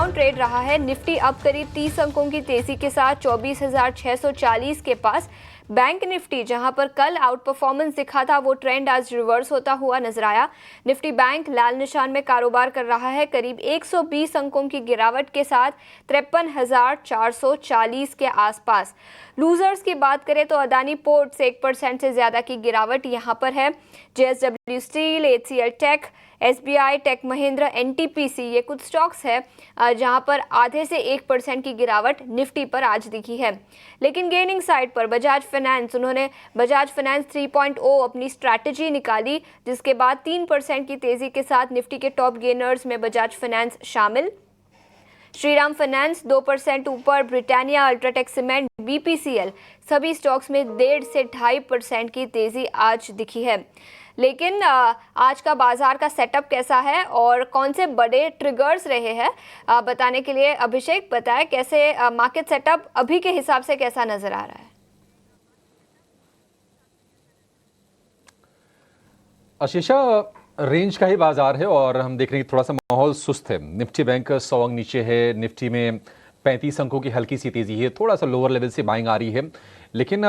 Down trade रहा है। Nifty अब करीब 30 अंकों की तेजी के साथ 24,640 के पास। बैंक निफ्टी जहां पर कल आउट परफॉर्मेंस दिखा था, वो ट्रेंड आज रिवर्स होता हुआ नजर आया। निफ्टी बैंक लाल निशान में कारोबार कर रहा है, करीब 120 अंकों की गिरावट के साथ 53,440 के आसपास। लूजर्स की बात करें तो अदानी पोर्ट्स 1% से ज्यादा की गिरावट यहां पर है। JSW steel, HCL tech, SBI, tech Mahindra, NTPC ये कुछ स्टॉक्स है जहां पर आधे से 1% की गिरावट निफ्टी पर आज दिखी है। लेकिन गेनिंग साइड पर बजाज फाइनेंस, उन्होंने बजाज फाइनेंस 3.0 अपनी स्ट्रैटेजी निकाली, जिसके बाद 3% की तेजी के साथ निफ्टी के टॉप गेनर्स में बजाज फाइनेंस शामिल। श्रीराम फाइनेंस 2% ऊपर, ब्रिटानिया, अल्ट्राटेक सीमेंट, BPCL सभी स्टॉक्स में 1.5 से 2.5% की तेजी आज दिखी है। लेकिन आज का बाजार का सेटअप कैसा है और कौन से बड़े ट्रिगर्स रहे हैं, बताने के लिए अभिषेक बताएं कैसे मार्केट सेटअप अभी के हिसाब से कैसा नजर आ रहा है। आशीषा, रेंज का ही बाजार है और हम देख रहे हैं थोड़ा सा माहौल सुस्त है। निफ्टी बैंक 100 अंक नीचे है, निफ्टी में 35 अंकों की हल्की सी तेजी है, थोड़ा सा लोअर लेवल से बाइंग आ रही है। लेकिन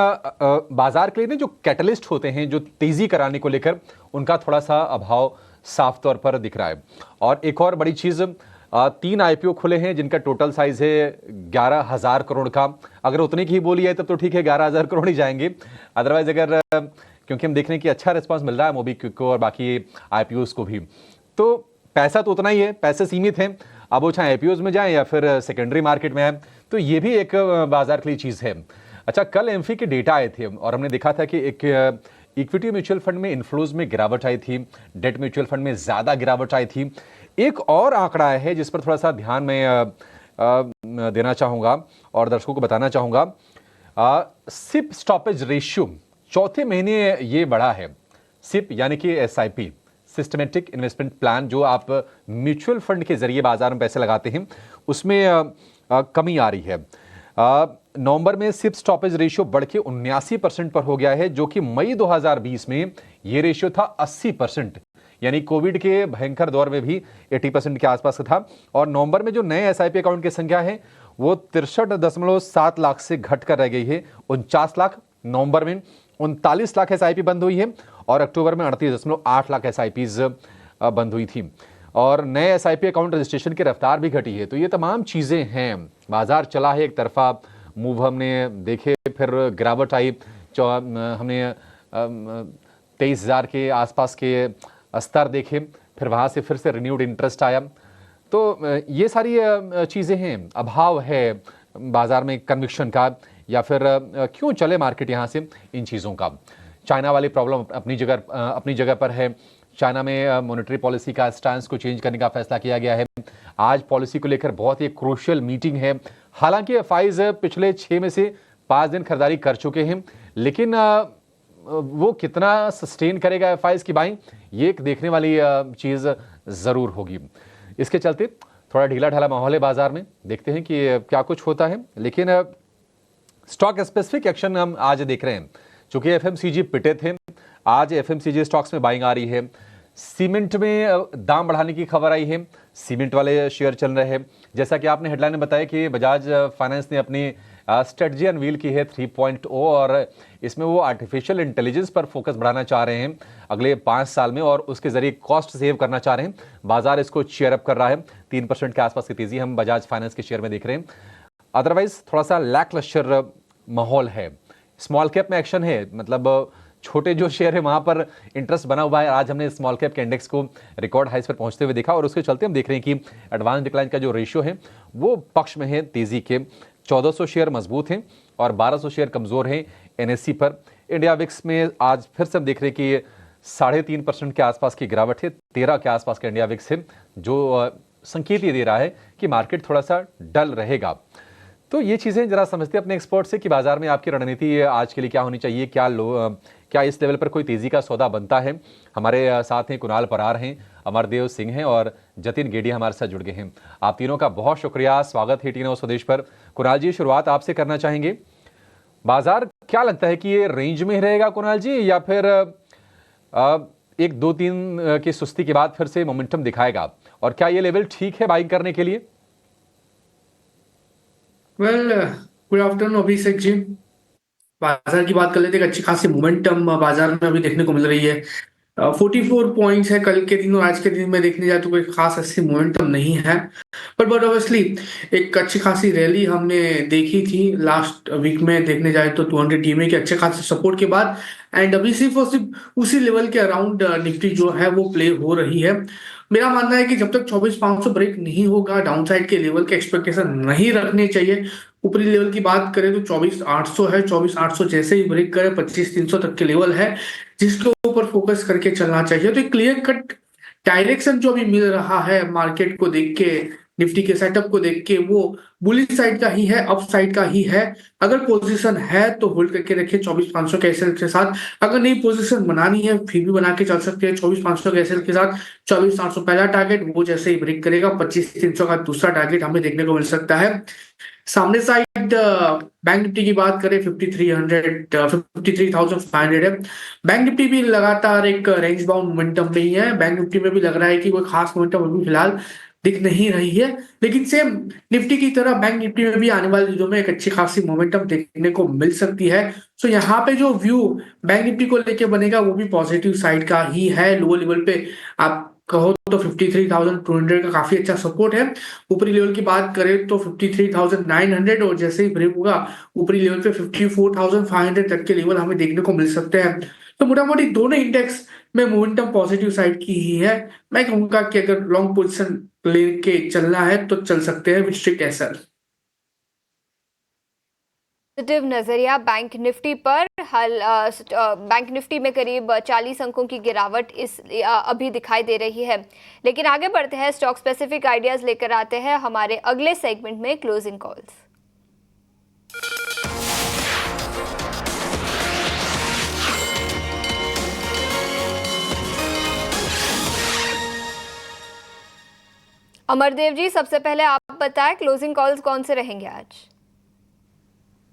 बाजार के लिए जो कैटलिस्ट होते हैं, जो तेजी कराने को लेकर, उनका थोड़ा सा अभाव साफ तौर पर दिख रहा है। और एक और बड़ी चीज, 3 IPO खुले हैं जिनका टोटल साइज है 11,000 करोड़ का। अगर उतने की ही बोली है तब तो ठीक है, 11,000 करोड़ ही जाएंगे। अदरवाइज अगर क्योंकि हम देख रहे हैं कि अच्छा रिस्पांस मिल रहा है मोबीक्विक को और बाकी IPOs को भी, तो पैसा तो उतना ही है, पैसे सीमित हैं। अब वो चाहे IPOs में जाएं या फिर सेकेंडरी मार्केट में आए, तो ये भी एक बाजार के लिए चीज़ है। अच्छा, कल एमफी के डेटा आए थे और हमने देखा था कि एक इक्विटी म्यूचुअल फंड में इन्फ्लोज में गिरावट आई थी, डेट म्यूचुअल फंड में ज़्यादा गिरावट आई थी। एक और आंकड़ा है जिस पर थोड़ा सा ध्यान में देना चाहूँगा और दर्शकों को बताना चाहूँगा। सिप स्टॉपेज रेशियो चौथे महीने ये बढ़ा है। सिप यानी कि SIP, सिस्टमेटिक इन्वेस्टमेंट प्लान, जो आप म्यूचुअल फंड के जरिए बाजार में पैसे लगाते हैं, उसमें कमी आ रही है। नवंबर में सिप स्टॉपेज रेशियो बढ़ के 79% पर हो गया है, जो कि मई 2020 में ये रेशियो था 80%, यानी कोविड के भयंकर दौर में भी 80% के आसपास था। और नवंबर में जो नए SIP अकाउंट की संख्या है वो 63.7 लाख से घट कर रह गई है 49 लाख। नवंबर में 39 लाख SIP बंद हुई है और अक्टूबर में 38.8 लाख SIPs बंद हुई थी। और नए SIP अकाउंट रजिस्ट्रेशन की रफ्तार भी घटी है। तो ये तमाम चीज़ें हैं। बाजार चला है एक तरफा, मूव हमने देखे, फिर गिरावट आई, हमने 23,000 के आसपास के स्तर देखे, फिर वहाँ से फिर से रिन्यूड इंटरेस्ट आया। तो ये सारी चीज़ें हैं। अभाव है बाजार में कन्विक्शन का, या फिर क्यों चले मार्केट यहाँ से, इन चीज़ों का। चाइना वाली प्रॉब्लम अपनी जगह पर है। चाइना में मॉनेटरी पॉलिसी का स्टैंस को चेंज करने का फैसला किया गया है। आज पॉलिसी को लेकर बहुत ही क्रूशियल मीटिंग है। हालांकि FIs पिछले 6 में से 5 दिन खरीदारी कर चुके हैं, लेकिन वो कितना सस्टेन करेगा FIs की बाइंग, ये एक देखने वाली चीज़ ज़रूर होगी। इसके चलते थोड़ा ढीला ढाला माहौल है बाजार में, देखते हैं कि क्या कुछ होता है। लेकिन स्टॉक स्पेसिफिक एक्शन हम आज देख रहे हैं। चूंकि FMCG पिटे थे, आज FMCG स्टॉक्स में बाइंग आ रही है। सीमेंट में दाम बढ़ाने की खबर आई है, सीमेंट वाले शेयर चल रहे हैं। जैसा कि आपने हेडलाइन में बताया कि बजाज फाइनेंस ने अपनी स्ट्रेटजी अनवील की है 3.0, और इसमें वो आर्टिफिशियल इंटेलिजेंस पर फोकस बढ़ाना चाह रहे हैं अगले 5 साल में, और उसके जरिए कॉस्ट सेव करना चाह रहे हैं। बाजार इसको चेयर अप कर रहा है। 3% के आसपास की तेजी हम बजाज फाइनेंस के शेयर में देख रहे हैं। अदरवाइज थोड़ा सा लैकलस्टर माहौल है। स्मॉल कैप में एक्शन है, मतलब छोटे जो शेयर है वहां पर इंटरेस्ट बना हुआ है। आज हमने स्मॉल कैप के इंडेक्स को रिकॉर्ड हाइस पर पहुंचते हुए देखा, और उसके चलते हम देख रहे हैं कि एडवांस डिक्लाइन का जो रेशियो है वो पक्ष में है तेजी के। 1400 शेयर मजबूत हैं और 1200 शेयर कमजोर हैं NSE पर। इंडिया विक्स में आज फिर से हम देख रहे हैं कि 3.5% के आसपास की गिरावट है। 13 के आसपास का इंडिया विक्स है, जो संकेत ये दे रहा है कि मार्केट थोड़ा सा डल रहेगा। तो ये चीज़ें जरा समझते हैं अपने एक्सपर्ट से कि बाजार में आपकी रणनीति आज के लिए क्या होनी चाहिए, क्या इस लेवल पर कोई तेजी का सौदा बनता है। हमारे साथ हैं कुणाल परार हैं, अमरदेव सिंह हैं और जतिन गेडिया हमारे साथ जुड़ गए हैं। आप तीनों का बहुत शुक्रिया, स्वागत है टी9 स्वदेश पर। कुणाल जी, शुरुआत आपसे करना चाहेंगे। बाजार क्या लगता है कि ये रेंज में रहेगा कुणाल जी, या फिर 1-2-3 की सुस्ती के बाद फिर से मोमेंटम दिखाएगा, और क्या ये लेवल ठीक है बाइंग करने के लिए? Well, good afternoon Abhishek ji. बाजार की बात कर लेते हैं। एक अच्छी खासी मोमेंटम बाजार में अभी देखने को मिल रही है। 44 पॉइंट्स है कल के दिन, और आज के दिन में देखने जाए तो कोई खास ऐसी मोमेंटम नहीं है। बट ऑब्वियसली एक अच्छी खासी रैली हमने देखी थी लास्ट वीक में, देखने जाए तो 200 डीएमए के अच्छे खासे सपोर्ट के बाद। एंड अभी सिर्फ और सिर्फ उसी लेवल के अराउंड निफ्टी जो है वो प्ले हो रही है। मेरा मानना है कि जब तक 24,500 ब्रेक नहीं होगा, डाउनसाइड के लेवल के एक्सपेक्टेशन नहीं रखने चाहिए। ऊपरी लेवल की बात करें तो 24,800 है। 24,800 जैसे ही ब्रेक करे 25,300 तक के लेवल है जिसके ऊपर फोकस करके चलना चाहिए। तो एक क्लियर कट डायरेक्शन जो अभी मिल रहा है मार्केट को देख के, निफ्टी के सेटअप को देख के, वो बुलिश साइड का ही है, अप साइड का ही है। अगर पोजीशन है तो होल्ड करके रखिए 24,500 के एसएल के साथ। अगर नहीं पोजीशन बनानी है फिर भी बना के चल सकते हैं 24,500 के एसएल के साथ। 24,800 पहला टारगेट, वो जैसे ही ब्रेक करेगा 25,300 का दूसरा टारगेट हमें देखने को मिल सकता है। सामने साइड बैंक निफ्टी की बात करें 5300 53,500 है। बैंक निफ्टी भी लगातार एक रेंज बाउंड मोमेंटम में ही है। बैंक निफ्टी में भी लग रहा है कि कोई खास मोमेंटम अभी फिलहाल दिख नहीं रही है, लेकिन सेम निफ्टी की तरह बैंक निफ्टी में भी आने वाले दिनों में एक अच्छी खासी मोमेंटम देखने को मिल सकती है। सो यहाँ पे जो व्यू बैंक निफ्टी को लेके बनेगा वो भी पॉजिटिव साइड का ही है। लोअर लेवल पे आप कहो तो 53,200 का काफी अच्छा सपोर्ट है। ऊपरी लेवल की बात करें तो 53,900, और जैसे ही ब्रेक होगा ऊपरी लेवल पे 54,500 तक के लेवल हमें देखने को मिल सकते हैं। तो मोटा मोटी दोनों इंडेक्स में मोमेंटम पॉजिटिव साइड की ही है। मैं कहूंगा कि अगर लॉन्ग पोजीशन लेके चलना है तो चल सकते हैं विद स्ट्रिक्ट एसएल। पॉजिटिव नजरिया बैंक निफ्टी पर बैंक निफ्टी में करीब 40 अंकों की गिरावट अभी दिखाई दे रही है। लेकिन आगे बढ़ते हैं, स्टॉक स्पेसिफिक आइडियाज लेकर आते हैं हमारे अगले सेगमेंट में, क्लोजिंग कॉल्स। अमरदेव जी, सबसे पहले आप बताएं क्लोजिंग कॉल्स कौन से रहेंगे आज?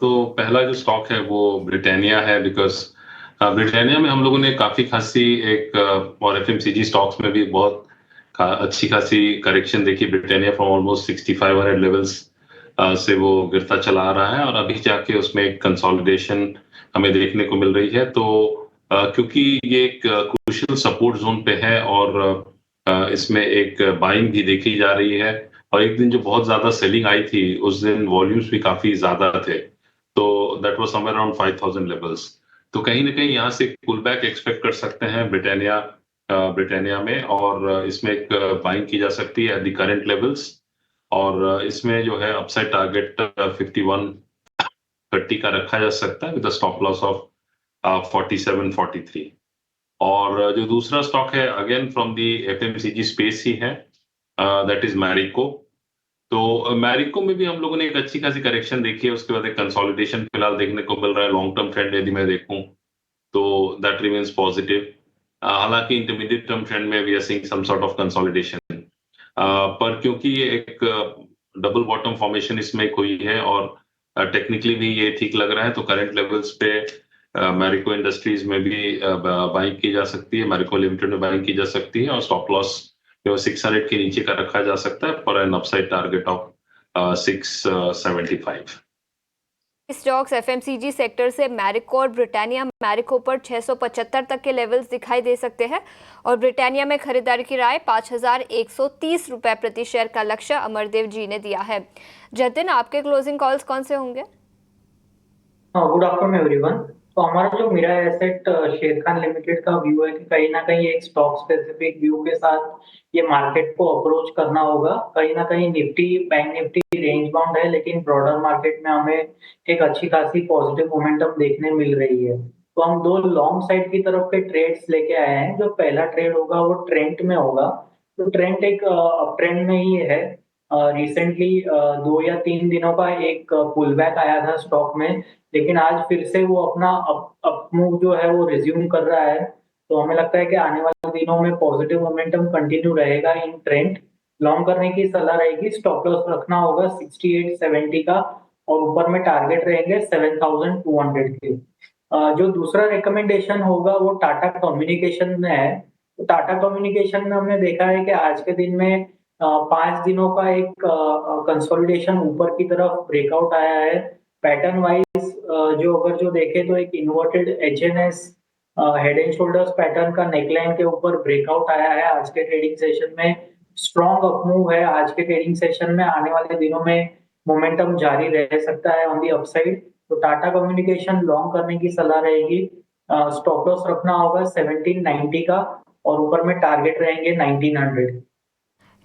तो पहला जो स्टॉक है वो ब्रिटानिया है, बिकॉज ब्रिटानिया में हम लोगों ने काफी खासी एक और एफएमसीजी स्टॉक्स में भी बहुत अच्छी खासी करेक्शन देखी। ब्रिटानिया फ्रॉम ऑलमोस्ट 6500 लेवल्स से वो गिरता चला आ रहा है, और अभी जाके उसमें एक कंसोलिडेशन हमें देखने को मिल रही है। तो क्योंकि ये एक क्रूशियल सपोर्ट जोन पे है, और इसमें एक बाइंग भी देखी जा रही है, और एक दिन जो बहुत ज्यादा सेलिंग आई थी उस दिन वॉल्यूम्स भी काफी ज्यादा थे। तो that was somewhere around 5000 levels. तो कहीं ना कहीं यहाँ से पुल बैक एक्सपेक्ट कर सकते हैं ब्रिटानिया में, और इसमें एक बाइंग की जा सकती है एट द करंट लेवल्स। और इसमें जो है अपसाइड टारगेट 5130 का रखा जा सकता है विद स्टॉप लॉस ऑफ 4743। और जो दूसरा स्टॉक है again from the FMCG space ही है, दैट इज मैरिको। तो मैरिको में भी हम लोगों ने एक अच्छी खासी करेक्शन देखी है, उसके बाद एक कंसोलिडेशन फिलहाल देखने को मिल रहा है। लॉन्ग टर्म ट्रेंड यदि मैं देखूं तो दैट रिमेन्स पॉजिटिव। हालांकि इंटरमीडिएट टर्म ट्रेंड में we are seeing some sort of consolidation, पर क्योंकि ये एक डबल बॉटम फॉर्मेशन इसमें हुई है, और टेक्निकली भी ये ठीक लग रहा है, तो करंट लेवल्स पे मैरिको इंडस्ट्रीज में भी बाइंग की जा सकती है, मैरिको लिमिटेड में बाइंग की जा सकती है, और स्टॉप लॉस जो 600 के नीचे का रखा जा सकता है for an upside target of 675। Stocks FMCG sector से मैरिको और ब्रिटानिया, मैरिको पर 675 तक के लेवल्स दिखाई दे सकते हैं, और ब्रिटानिया में खरीदारी की राय 5,130 रुपए प्रति शेयर का लक्ष्य अमरदेव जी ने दिया है। जतिन, आपके क्लोजिंग कॉल्स कौन से होंगे? हाँ, गुड आफ्टरनून एवरीवन। तो हमारा जो मीरा एसेट शेर खान लिमिटेड का व्यू है कि कहीं ना कहीं एक स्टॉक स्पेसिफिक व्यू के साथ ये मार्केट को अप्रोच करना होगा। कहीं ना कहीं Nifty, bank Nifty range bound है, लेकिन ब्रॉडर मार्केट में हमें एक अच्छी खासी पॉजिटिव मोमेंटम देखने मिल रही है। तो हम दो लॉन्ग साइड की तरफ के ट्रेड्स लेके आए हैं। जो पहला ट्रेड होगा वो ट्रेंड में होगा। तो ट्रेंड एक अप ट्रेंड में ही है। रिसेंटली 2 या 3 दिनों का एक पुल बैक आया था स्टॉक में, लेकिन आज फिर से वो अपना अप मूव जो है वो रिज्यूम कर रहा है। तो हमें लगता है कि आने वाले दिनों में पॉजिटिव मोमेंटम कंटिन्यू रहेगा इन ट्रेंड। लॉन्ग करने की सलाह रहेगी, स्टॉप लॉस रखना होगा 6870 का, और ऊपर में टारगेट रहेंगे 7200 के। जो दूसरा रिकमेंडेशन होगा वो टाटा कम्युनिकेशन में है। तो टाटा कम्युनिकेशन में हमने देखा है कि आज के दिन में 5 दिनों का एक कंसोलिडेशन ऊपर की तरफ ब्रेकआउट आया है। पैटर्न वाइज जो देखें तो एक inverted HNS head and shoulders pattern का नेकलाइन के ऊपर ब्रेकआउट आया है आज के ट्रेडिंग सेशन में। स्ट्रॉन्ग अपमूव है आज के ट्रेडिंग सेशन में। आने वाले दिनों में मोमेंटम जारी रह सकता है ऑन दी अपसाइड। तो टाटा कम्युनिकेशन लॉन्ग करने की सलाह रहेगी। स्टॉप लॉस रखना होगा 1790 का और ऊपर में टारगेट रहेंगे 1900।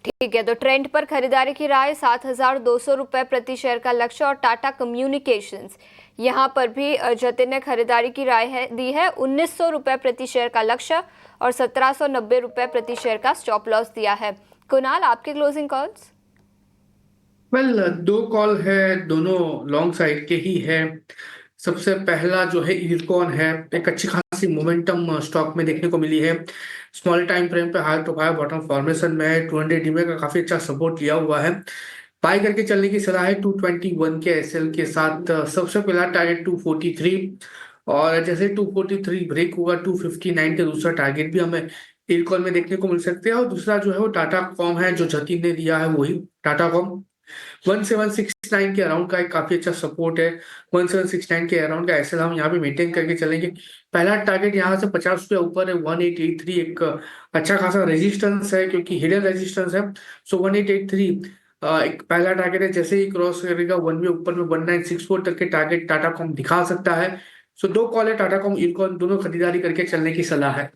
ठीक है, तो ट्रेंड पर खरीदारी की राय 7,200 रुपए प्रति शेयर का लक्ष्य और टाटा कम्युनिकेशंस यहाँ पर भी जतिन ने खरीदारी की राय दी है 1,900 रुपए प्रति शेयर का लक्ष्य और 1,790 रुपए प्रति शेयर का स्टॉप लॉस दिया है। कुणाल, आपके क्लोजिंग कॉल्स? वेल, दो कॉल है, दोनों लॉन्ग साइड के ही है। सबसे पहला जो है इरकॉन है, एक अच्छी खासी मोमेंटम स्टॉक में देखने को मिली है। स्मॉल टाइम फ्रेम पे हाई प्रोफाइल बॉटम फॉर्मेशन में है। 200 डीमे का काफी अच्छा सपोर्ट लिया हुआ है। बाय करके चलने की सलाह है 221 के एसएल के साथ। सबसे पहला टारगेट 243 और जैसे 243 ब्रेक होगा 259 के दूसरा टारगेट भी हमें इरकॉन में देखने को मिल सकते हैं। और दूसरा जो है वो टाटा कॉम है, जो जतिन ने दिया है वही टाटा कॉम 1769 के अराउंड का एक काफी अच्छा सपोर्ट है। 1769 के अराउंड का एसएल हम यहाँ पे मेंटेन करके चलेंगे। पहला टारगेट यहाँ से 50 रुपये ऊपर है 1883, एक अच्छा खासा रेजिस्टेंस है क्योंकि हिडन रेजिस्टेंस है। सो 1883 एक पहला टारगेट है। जैसे ही क्रॉस करेगा 1 वे ऊपर में 1964 तक के टारगेट टाटा कॉम दिखा सकता है। सो दो कॉल है, टाटा कॉम इरकॉन, दोनों खरीदारी करके चलने की सलाह है।